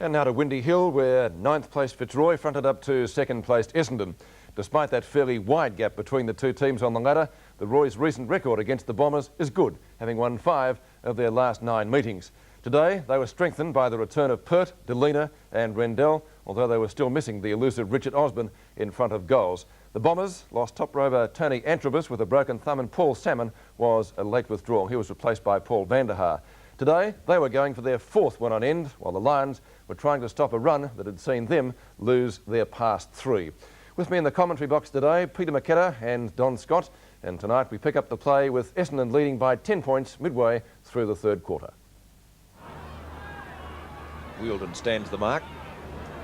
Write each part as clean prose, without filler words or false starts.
And now to Windy Hill, where 9th placed Fitzroy fronted up to 2nd placed Essendon. Despite that fairly wide gap between the two teams on the ladder, the Roy's recent record against the Bombers is good, having won 5 of their last 9 meetings. Today, they were strengthened by the return of Pert, Delina and Rendell, although they were still missing the elusive Richard Osborne in front of goals. The Bombers lost top rover Tony Antrobus with a broken thumb, and Paul Salmon was a late withdrawal. He was replaced by Paul van der Haar. Today, they were going for their 4th one on end, while the Lions were trying to stop a run that had seen them lose their past 3. With me in the commentary box today, Peter McKenna and Don Scott. And tonight we pick up the play with Essendon leading by 10 points midway through the 3rd quarter. Wielden stands the mark.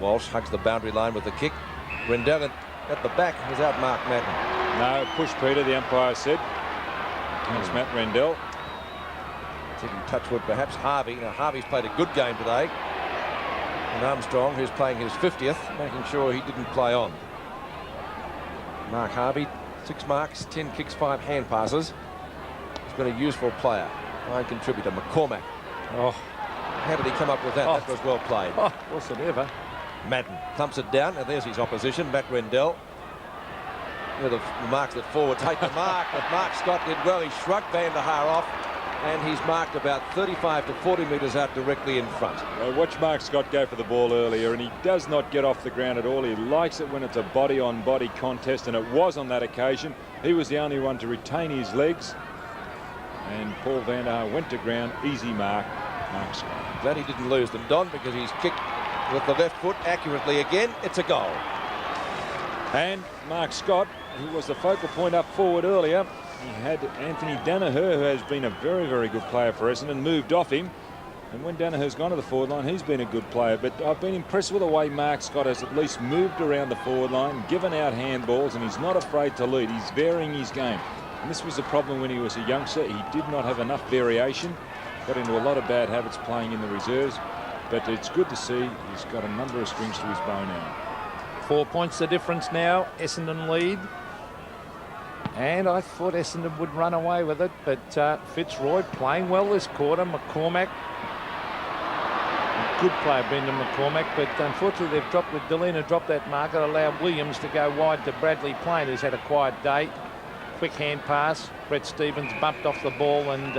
Walsh hugs the boundary line with the kick. Rendell at the back has outmarked Madden. No, push Peter, the umpire said. It's Matt Rendell. Taking touchwood, perhaps Harvey. Now, Harvey's played a good game today. And Armstrong, who's playing his 50th, making sure he didn't play on. Mark Harvey, 6 marks, 10 kicks, 5 hand passes. He's been a useful player. Fine contributor. McCormack. Oh, how did he come up with that? That was well played. Oh, wasn't ever. Madden thumps it down. Now there's his opposition, Matt Rendell. The marks that forward take the mark, but Mark Scott did well. He shrugged van der Haar off, and he's marked about 35 to 40 metres out directly in front. Watch Mark Scott go for the ball earlier, and he does not get off the ground at all. He likes it when it's a body-on-body contest, and it was on that occasion. He was the only one to retain his legs, and Paul van der Haar went to ground. Easy mark, Mark Scott. Glad he didn't lose them, Don, because he's kicked with the left foot accurately again. It's a goal. And Mark Scott, who was the focal point up forward earlier, he had Anthony Danaher, who has been a very, very good player for Essendon, moved off him. And when Danaher's gone to the forward line, he's been a good player. But I've been impressed with the way Mark Scott has at least moved around the forward line, given out handballs, and he's not afraid to lead. He's varying his game. And this was the problem when he was a youngster. He did not have enough variation. Got into a lot of bad habits playing in the reserves. But it's good to see he's got a number of strings to his bow now. 4 points the difference now. Essendon lead. And I thought Essendon would run away with it, but Fitzroy playing well this quarter. McCormack, good player Brendan McCormack, but unfortunately they've dropped, with Delina dropped that mark. It allowed Williams to go wide to Bradley Plain, who's had a quiet day. Quick hand pass. Brett Stevens bumped off the ball and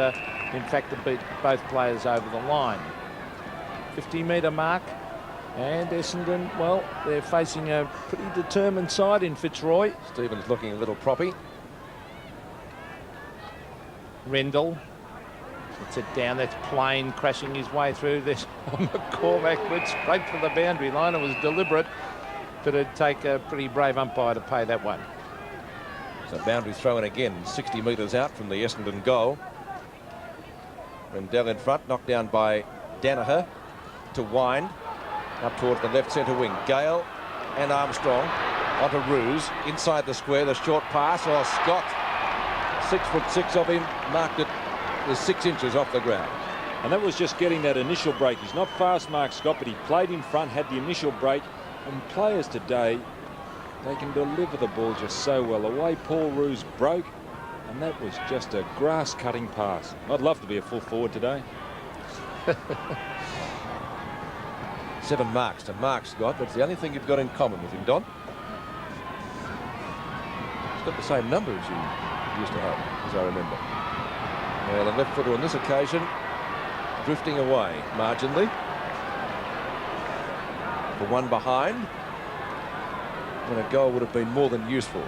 in fact it beat both players over the line. 50-metre mark, and Essendon, well, they're facing a pretty determined side in Fitzroy. Stevens looking a little proppy. Rendell puts it down. That's Plain crashing his way through this. McCormack went straight for the boundary line. It was deliberate, but it'd take a pretty brave umpire to pay that one. So boundary throw in again, 60 metres out from the Essendon goal. Rendell in front, knocked down by Danaher to wind up towards the left centre wing. Gale and Armstrong onto Roos inside the square. The short pass. Oh, Scott, 6'6" of him, marked it with 6 inches off the ground. And that was just getting that initial break. He's not fast, Mark Scott, but he played in front, had the initial break. And players today, they can deliver the ball just so well. The way Paul Roos broke, and that was just a grass-cutting pass. I'd love to be a full forward today. 7 marks to Mark Scott. That's the only thing you've got in common with him, Don. He's got the same number as you used to have, as I remember. Well, the left footer on this occasion drifting away marginally. For one behind, when a goal would have been more than useful.